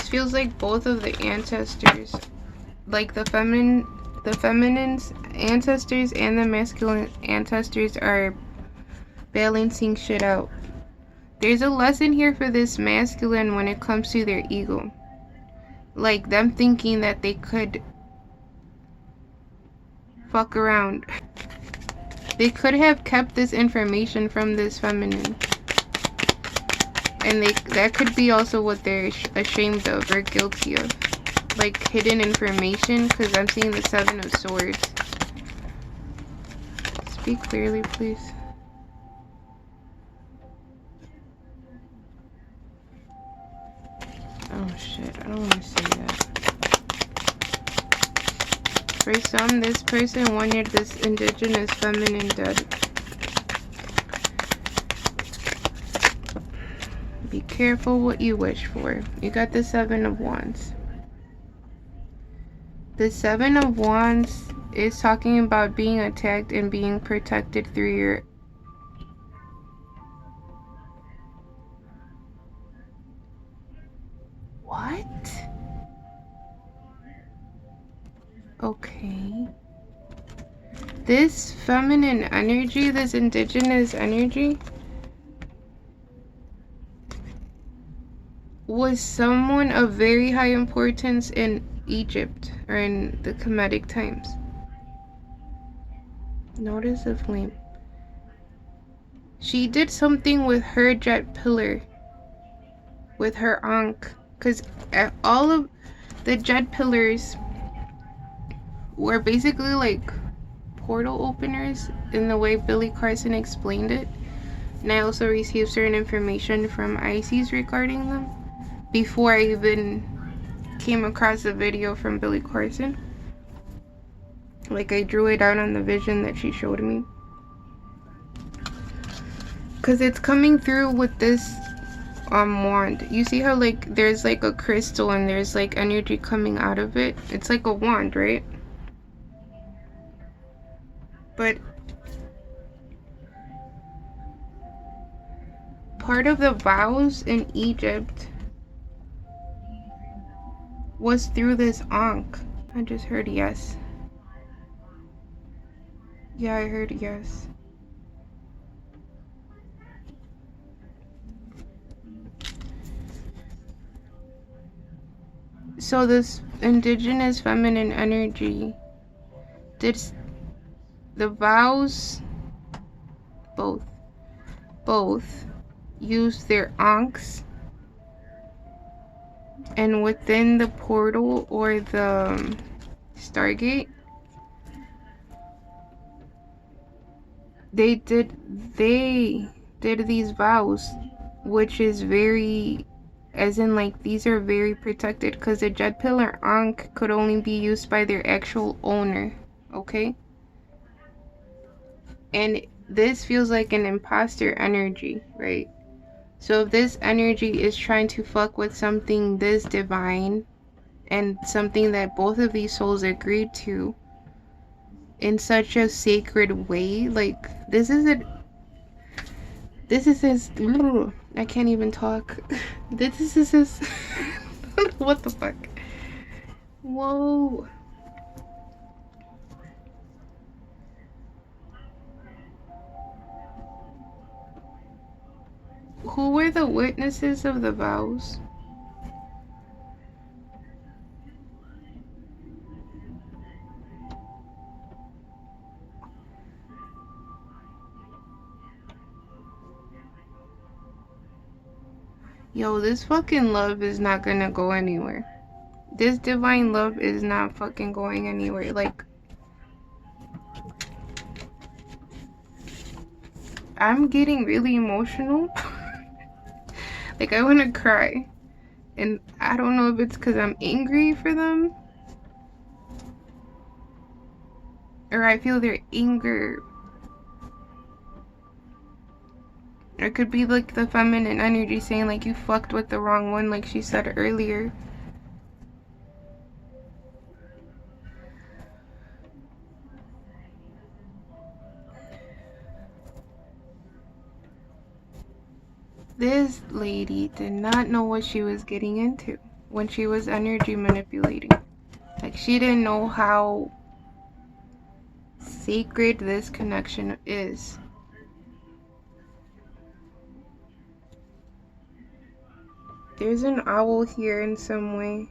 This feels like both of the ancestors, like the feminine's ancestors and the masculine ancestors are balancing shit out. There's a lesson here for this masculine when it comes to their ego. Like them thinking that they could fuck around. They could have kept this information from this feminine. And that could be also what they're ashamed of or guilty of. Like hidden information, because I'm seeing the 7 of Swords. Speak clearly, please. Oh shit, I don't want to say that. For some, this person wanted this indigenous feminine dead. Be careful what you wish for. You got the 7 of Wands. The 7 of Wands is talking about being attacked and being protected through your... What? Okay. This feminine energy, this indigenous energy, was someone of very high importance in Egypt or in the Kemetic times. Notice the flame. She did something with her jet pillar, with her ankh, because all of the jet pillars were basically like portal openers in the way Billy Carson explained it. And I also received certain information from Isis regarding them before I even came across a video from Billy Carson. Like I drew it out on the vision that she showed me. Because it's coming through with this wand. You see how like there's like a crystal and there's like energy coming out of it? It's like a wand, right? But part of the vows in Egypt was through this ankh. I just heard yes. Yeah, I heard yes. So this indigenous feminine energy did the vows both use their ankhs, and within the portal or the Stargate they did these vows, which is very, as in like these are very protected, because the jet pillar ankh could only be used by their actual owner. Okay, and this feels like an imposter energy, right? So if this energy is trying to fuck with something this divine and something that both of these souls agreed to in such a sacred way, like this is his I can't even talk. This is his what the fuck? Whoa. Who were the witnesses of the vows? Yo, this fucking love is not gonna go anywhere. This divine love is not fucking going anywhere. Like, I'm getting really emotional. Like, I wanna cry. And I don't know if it's because I'm angry for them, or I feel their anger. It could be like the feminine energy saying like you fucked with the wrong one, like she said earlier. This lady did not know what she was getting into when she was energy manipulating. Like, she didn't know how sacred this connection is. There's an owl here in some way.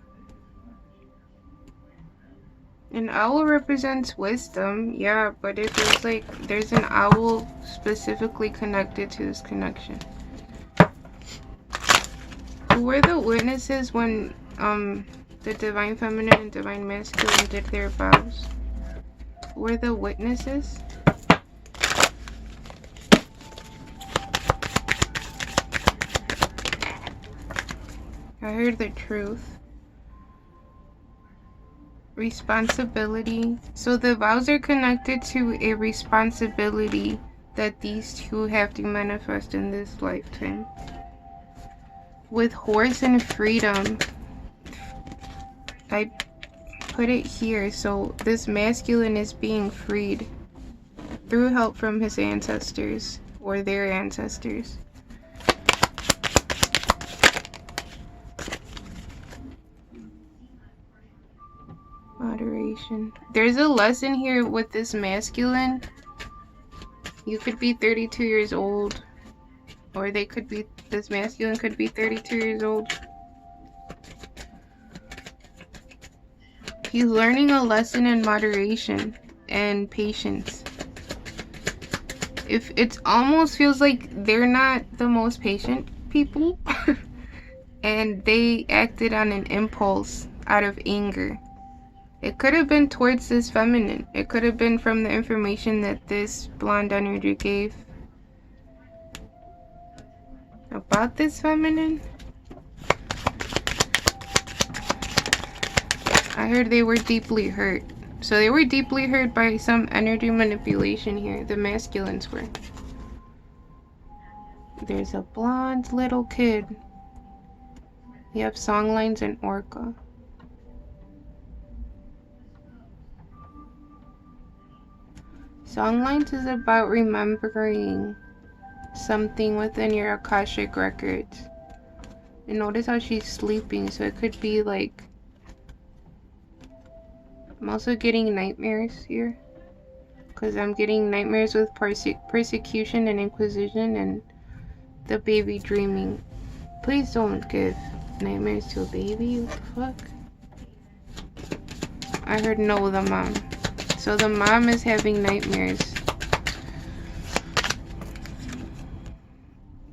An owl represents wisdom, yeah, but it feels like there's an owl specifically connected to this connection. Who were the witnesses when the Divine Feminine and Divine Masculine did their vows? Who were the witnesses? I heard the truth. Responsibility. So the vows are connected to a responsibility that these two have to manifest in this lifetime. With horse and freedom, I put it here. So this masculine is being freed through help from his ancestors or their ancestors. Moderation. There's a lesson here with this masculine. You could be 32 years old, or they could be, this masculine could be 32 years old. He's learning a lesson in moderation and patience. If it almost feels like they're not the most patient people and they acted on an impulse out of anger. It could have been towards this feminine. It could have been from the information that this blonde energy gave about this feminine. I heard they were deeply hurt. So they were deeply hurt by some energy manipulation here. The masculines were. There's a blonde little kid. You have songlines and orca. Songlines is about remembering something within your Akashic records. And notice how she's sleeping, so it could be like... I'm also getting nightmares here. Because I'm getting nightmares with persecution and inquisition and the baby dreaming. Please don't give nightmares to a baby. What the fuck? I heard no, the mom. So the mom is having nightmares.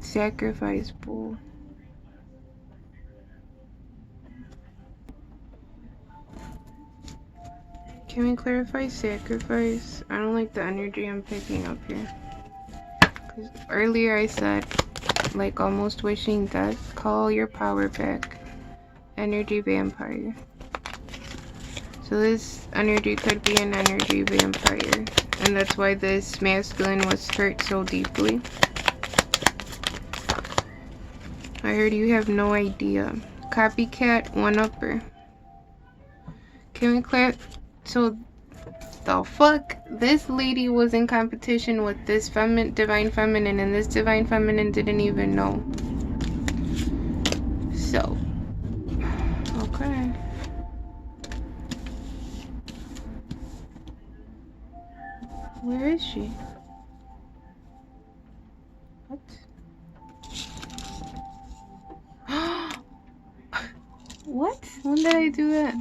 Sacrifice bull. Can we clarify sacrifice? I don't like the energy I'm picking up here. Because earlier I said, like, almost wishing death. Call your power back. Energy vampire. So this energy could be an energy vampire. And that's why this masculine was hurt so deeply. I heard you have no idea. Copycat, one-upper. Can we clear... So, the fuck? This lady was in competition with this divine feminine, and this divine feminine didn't even know. So, okay. Where is she? What? What? When did I do that?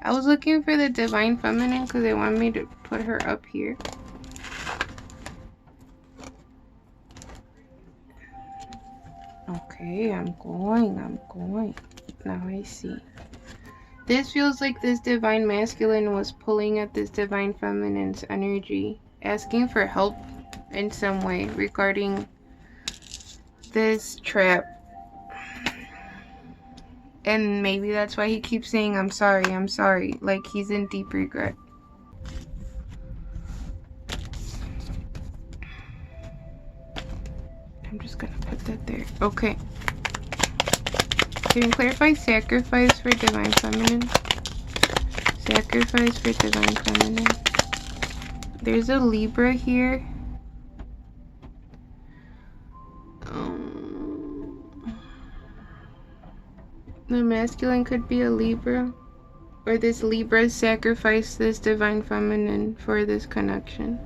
I was looking for the divine feminine because they want me to put her up here. Okay, I'm going. Now I see. This feels like this divine masculine was pulling at this divine feminine's energy, asking for help in some way regarding this trap. And maybe that's why he keeps saying, I'm sorry, like he's in deep regret. I'm just gonna put that there. Okay. Can you clarify sacrifice for divine feminine? Sacrifice for divine feminine. There's a Libra here. The masculine could be a Libra. Or this Libra sacrificed this divine feminine for this connection.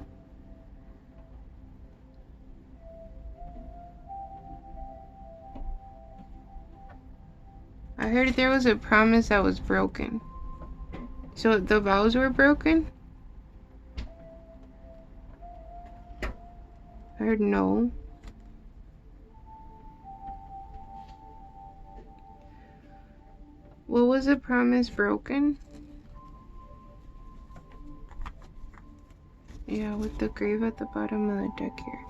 I heard there was a promise that was broken. So the vows were broken? I heard no. What was the promise broken? Yeah, with the grave at the bottom of the deck here.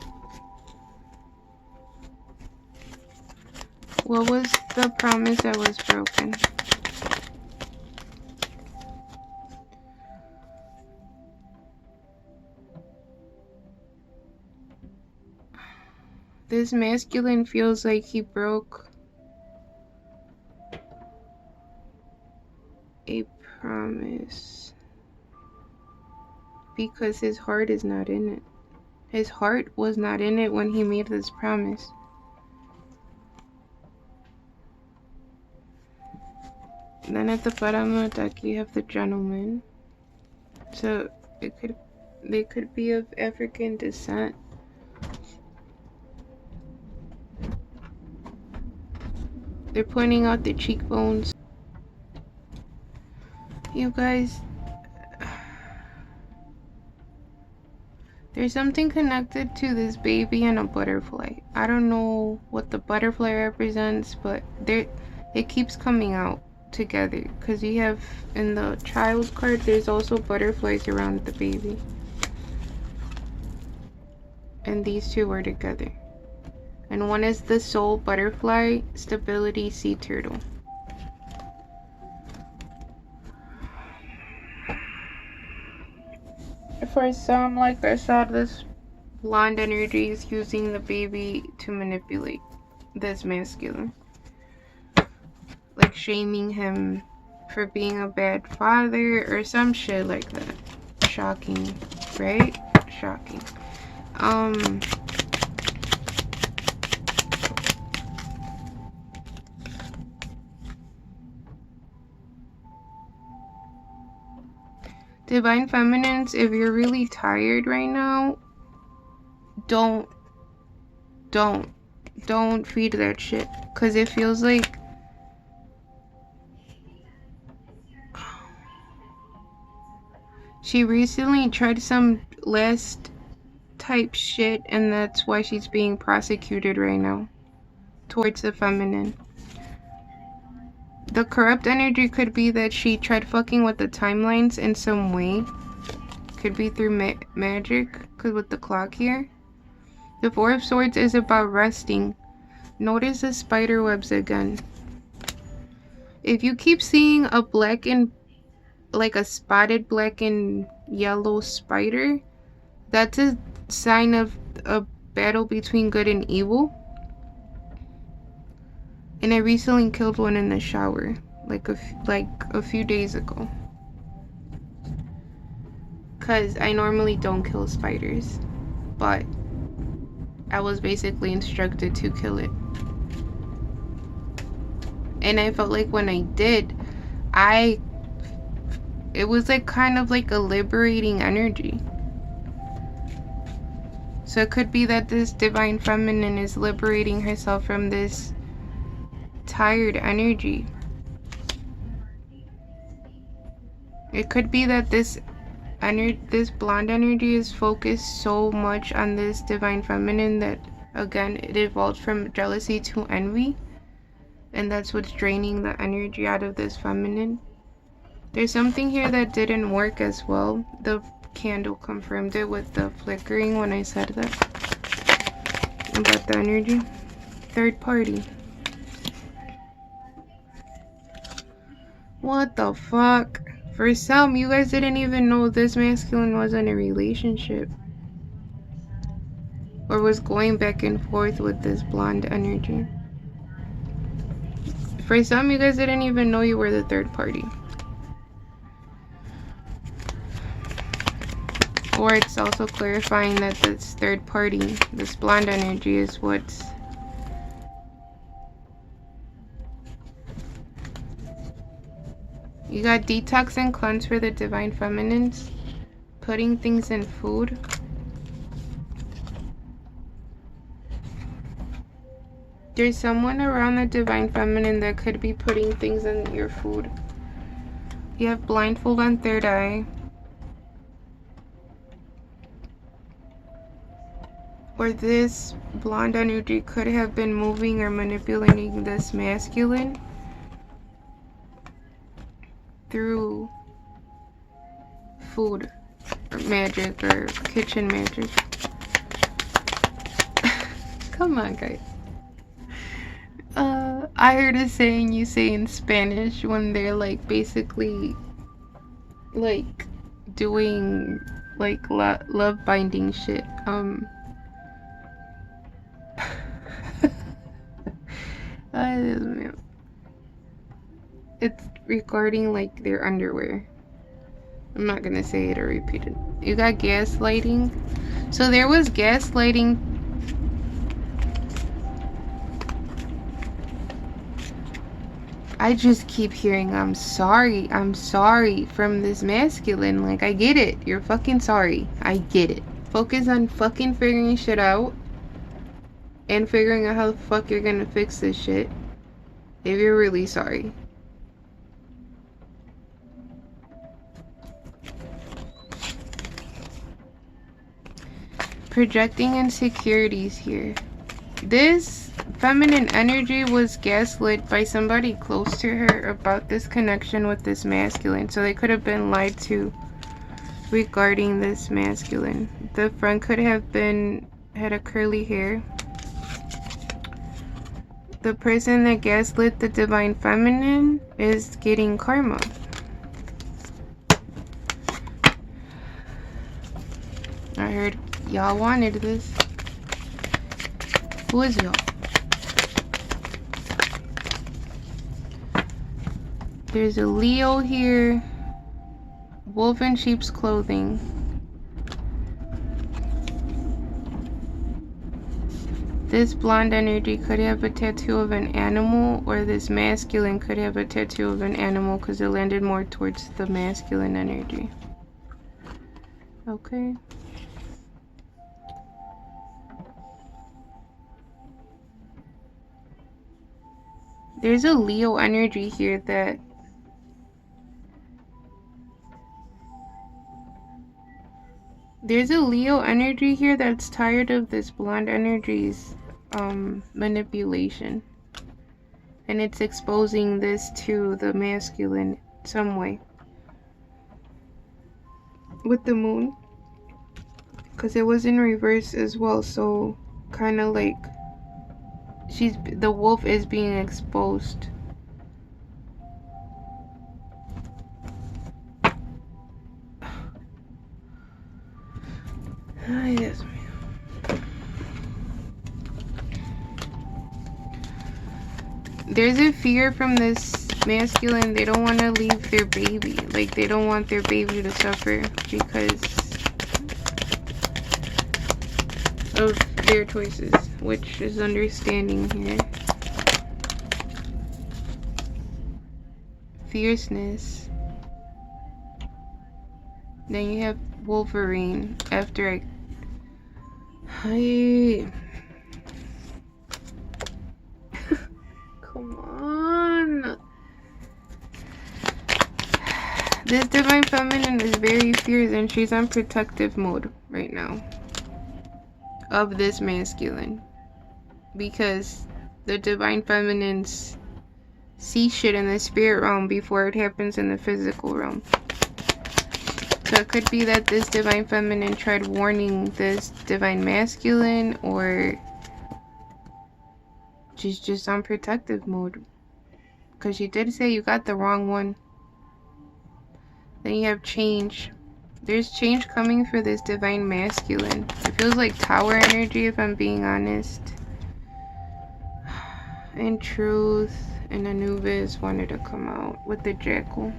What was the promise that was broken? This masculine feels like he broke a promise because his heart is not in it. His heart was not in it when he made this promise. Then at the bottom of the deck you have the gentleman. So they could be of African descent. They're pointing out the cheekbones. You guys, there's something connected to this baby and a butterfly. I don't know what the butterfly represents, but it keeps coming out together. Because you have, in the child card, there's also butterflies around the baby. And these two are together. And one is the soul butterfly, stability sea turtle. For some, like I said, this blonde energy is using the baby to manipulate this masculine. Like shaming him for being a bad father or some shit like that. Shocking, right? Shocking. Divine Feminines, if you're really tired right now, don't feed that shit. Because it feels like she recently tried some last type shit and that's why she's being prosecuted right now towards the feminine. The corrupt energy could be that she tried fucking with the timelines in some way. Could be through magic, because with the clock here. The Four of Swords is about resting. Notice the spider webs again. If you keep seeing a black and, like a spotted black and yellow spider, that's a sign of a battle between good and evil. And I recently killed one in the shower, like a few days ago. Cause I normally don't kill spiders, but I was basically instructed to kill it. And I felt like when I did, it was like kind of like a liberating energy. So it could be that this divine feminine is liberating herself from this tired energy. It could be that this blonde energy is focused so much on this divine feminine that again it evolved from jealousy to envy, and that's what's draining the energy out of this feminine. There's something here that didn't work as well. The candle confirmed it with the flickering when I said that about the energy. Third party. What the fuck? For some, you guys didn't even know this masculine was in a relationship. Or was going back and forth with this blonde energy. For some, you guys didn't even know you were the third party. Or it's also clarifying that this third party, this blonde energy, is what's You got detox and cleanse for the divine feminines. Putting things in food. There's someone around the divine feminine that could be putting things in your food. You have blindfold on third eye. Or this blonde energy could have been moving or manipulating this masculine through food or magic or kitchen magic. Come on, guys. I heard a saying you say in Spanish when they're like basically like doing like love binding shit. It's regarding like their underwear. I'm not gonna say it or repeat it. You got gaslighting. So there was gaslighting. I just keep hearing I'm sorry from this masculine. Like, I get it. You're fucking sorry. I get it. Focus on fucking figuring shit out. And figuring out how the fuck you're gonna fix this shit. If you're really sorry. Projecting insecurities here. This feminine energy was gaslit by somebody close to her about this connection with this masculine. So they could have been lied to regarding this masculine. The friend could have had a curly hair. The person that gaslit the divine feminine is getting karma. I heard y'all wanted this. Who is y'all? There's a Leo here. Wolf in sheep's clothing. This blonde energy could have a tattoo of an animal, or this masculine could have a tattoo of an animal because it landed more towards the masculine energy. Okay. There's a Leo energy here that that's tired of this blonde energy's manipulation, and it's exposing this to the masculine some way with the moon, because it was in reverse as well. So kind of like the wolf is being exposed. Yes. There's a fear from this masculine. They don't want to leave their baby. Like, they don't want their baby to suffer because of their choices, which is understanding here. Fierceness. Then you have Wolverine after come on. This divine feminine is very fierce and she's on protective mode right now of this masculine, because the divine feminines see shit in the spirit realm before it happens in the physical realm. So it could be that this divine feminine tried warning this divine masculine, or she's just on protective mode. Because she did say you got the wrong one. Then you have change. There's change coming for this divine masculine. It feels like tower energy, if I'm being honest. And truth and Anubis wanted to come out with the jackal.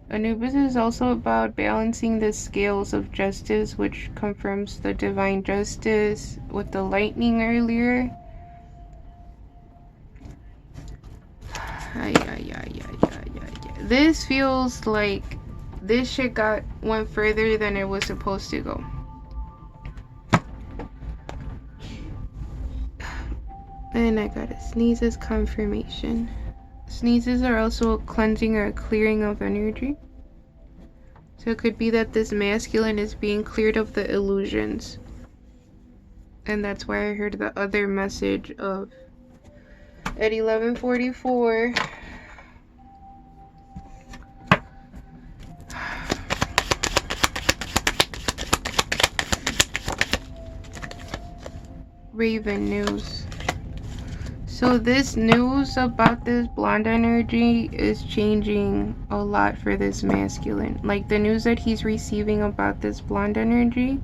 Anubis is also about balancing the scales of justice, which confirms the divine justice with the lightning earlier. Ay. this feels like this shit went further than it was supposed to go. And I got a sneeze as confirmation. Sneezes are also a cleansing or a clearing of energy. So it could be that this masculine is being cleared of the illusions. And that's why I heard the other message of at 11:44. Raven news. So this news about this blonde energy is changing a lot for this masculine. Like the news that he's receiving about this blonde energy,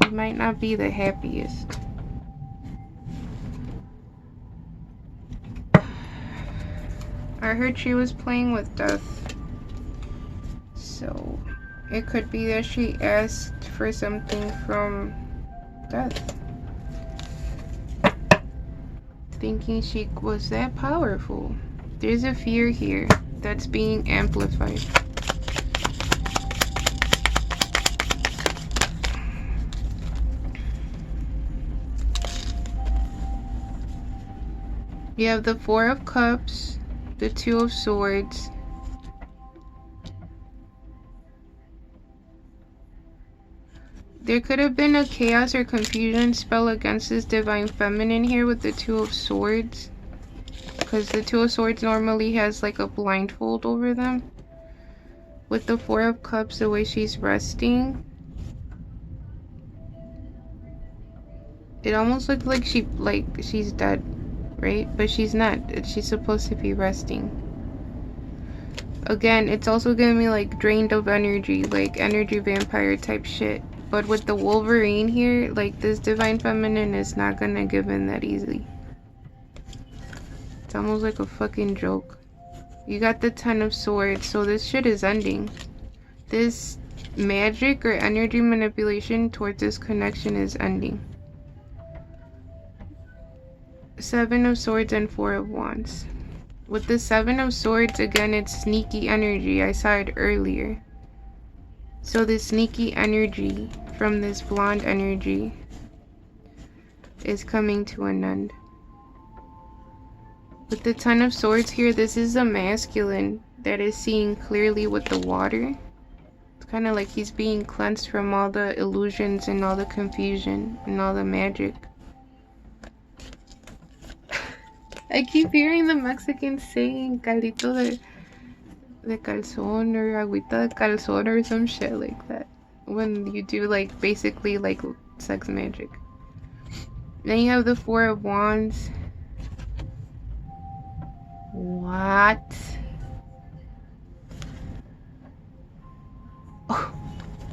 he might not be the happiest. I heard she was playing with death. So it could be that she asked for something from death. Thinking she was that powerful. There's a fear here that's being amplified. You have the Four of Cups, the Two of Swords. There could have been a chaos or confusion spell against this divine feminine here with the Two of Swords. Because the Two of Swords normally has like a blindfold over them. With the Four of Cups, the way she's resting, it almost looks like she's dead, right? But she's not. She's supposed to be resting. Again, it's also gonna be like drained of energy, like energy vampire type shit. But with the Wolverine here, like this divine feminine is not gonna give in that easily. It's almost like a fucking joke. You got the Ten of Swords, so this shit is ending. This magic or energy manipulation towards this connection is ending. Seven of Swords and Four of Wands. With the Seven of Swords, again, it's sneaky energy. I saw it earlier. So the sneaky energy from this blonde energy is coming to an end. With the Ten of Swords here, this is a masculine that is seeing clearly with the water. It's kind of like he's being cleansed from all the illusions and all the confusion and all the magic. I keep hearing the Mexicans saying caldito de calzón or agüita de calzón or some shit like that when you do like basically like sex magic. Then you have the Four of Wands. What? Oh,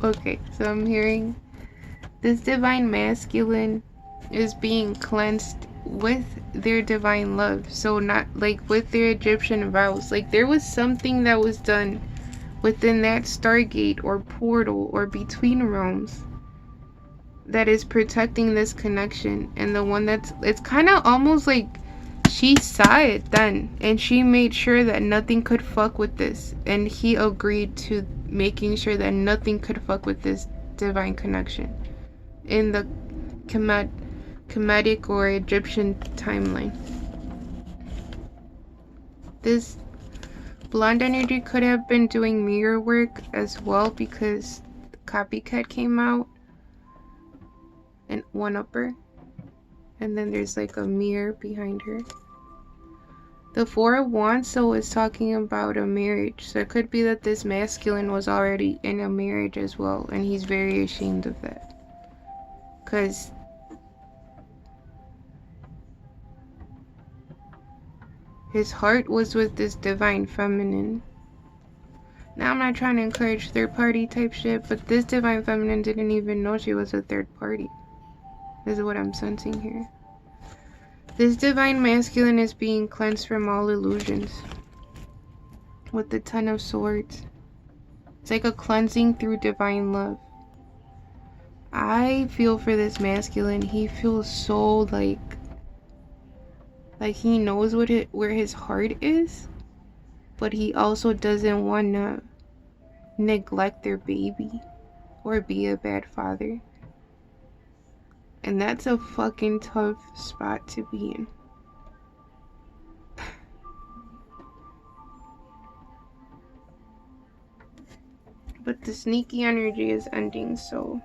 okay, so I'm hearing this divine masculine is being cleansed with their divine love. So not like with their Egyptian vows. Like there was something that was done within that Stargate or portal or between realms that is protecting this connection. And the one it's kind of almost like she saw it then and she made sure that nothing could fuck with this, and he agreed to making sure that nothing could fuck with this divine connection in the Kemetic or Egyptian timeline. This blonde energy could have been doing mirror work as well because the copycat came out and one upper, and then there's like a mirror behind her. The Four of Wands so is talking about a marriage, so it could be that this masculine was already in a marriage as well, and he's very ashamed of that because his heart was with this divine feminine. Now I'm not trying to encourage third party type shit, but this divine feminine didn't even know she was a third party. This is what I'm sensing here. This divine masculine is being cleansed from all illusions with the Ten of Swords. It's like a cleansing through divine love. I feel for this masculine. He feels so like he knows where his heart is, but he also doesn't want to neglect their baby or be a bad father. And that's a fucking tough spot to be in. But the sneaky energy is ending, so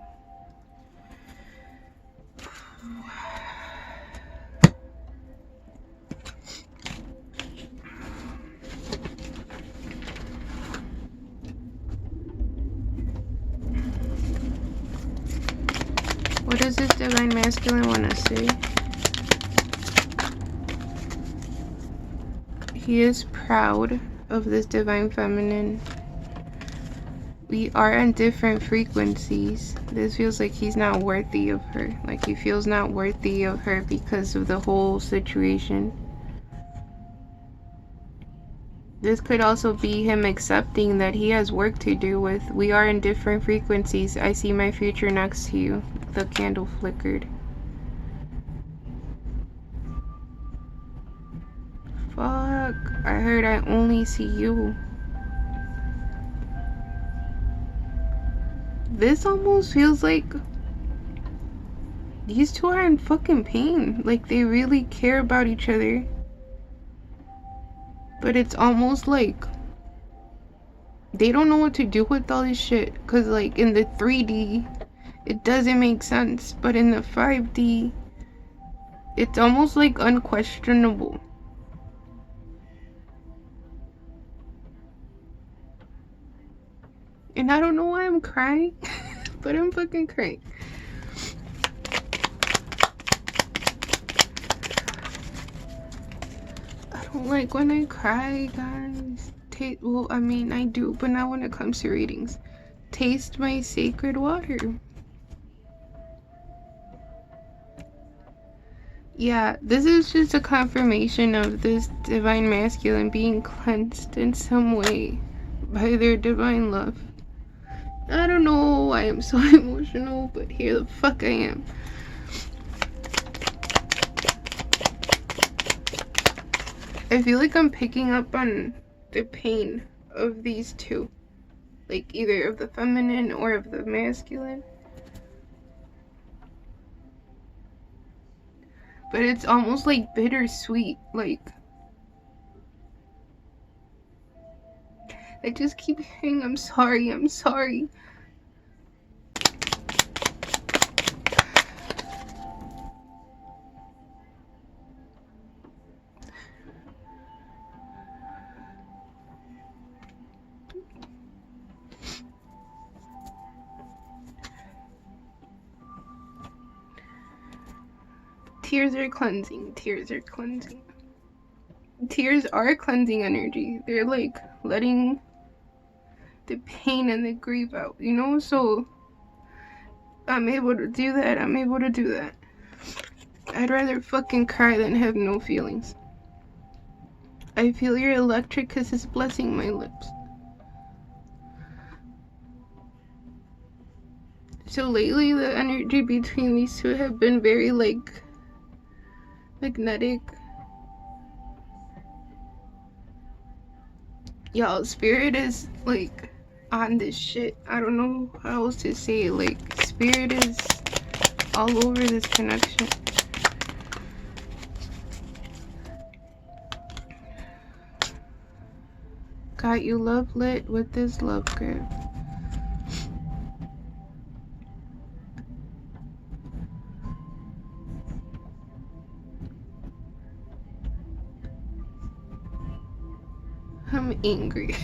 what does this divine masculine want to say? He is proud of this divine feminine. We are on different frequencies. This feels like he's not worthy of her. Like he feels not worthy of her because of the whole situation. This could also be him accepting that he has work to do with. We are in different frequencies. I see my future next to you. The candle flickered. Fuck. I heard I only see you. This almost feels like these two are in fucking pain. Like they really care about each other. But it's almost like they don't know what to do with all this shit. Cause like in the 3D, it doesn't make sense. But in the 5D, it's almost like unquestionable. And I don't know why I'm crying. But I'm fucking crying. I don't like when I cry, guys. Well, I mean, I do, but not when it comes to readings. Taste my sacred water. Yeah, this is just a confirmation of this divine masculine being cleansed in some way by their divine love. I don't know why I'm so emotional, but here the fuck I am. I feel like I'm picking up on the pain of these two. Like either of the feminine or of the masculine. But it's almost like bittersweet. Like I just keep hearing I'm sorry, I'm sorry. Tears are cleansing. Tears are cleansing. Tears are cleansing energy. They're like letting the pain and the grief out, you know? So I'm able to do that. I'm able to do that. I'd rather fucking cry than have no feelings. I feel your electric kisses blessing my lips. So lately the energy between these two have been very like magnetic. Y'all, spirit is like on this shit. I don't know how else to say it. Like spirit is all over this connection. Got you love lit with this love grip. I'm angry.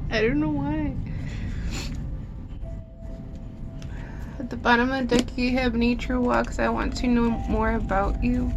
I don't know why. At the bottom of the deck you have nature walks. I want to know more about you.